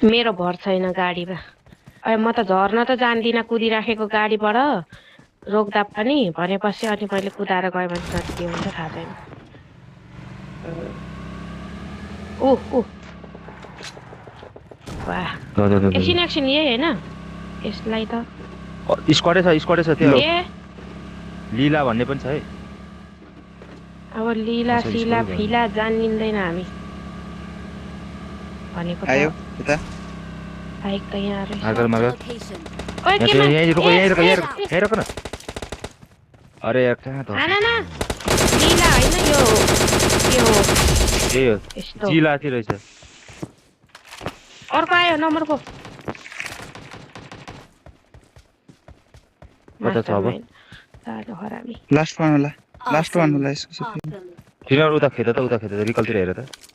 मेरो भर छैन गाडीमा अब म त झर्न त जान्दिनँ कुदिराखेको गाडीबाट रोक्दा पनि भनेपछि अनि मैले कुदाएर गएँ भने के हुन्छ थाहा छैन ऊ वाह एकछिन यही होइन यसलाई त स्क्वाडै छ त्यो ए लीला भन्ने पनि छ है अब लीला सिला फिला जानिँदैन हामी भनेको त आयो यता बाइक त यहाँ रहेछ यहीँ रोक न अरे यार कहाँ त लीला होइन यो ए हो जिला थियो रहेछ अर्को आयो नम्बरको कता छ अब सानो हरामी लास्ट वान होला यसको तिनीहरू उता खेत त रिकलतिर हेर त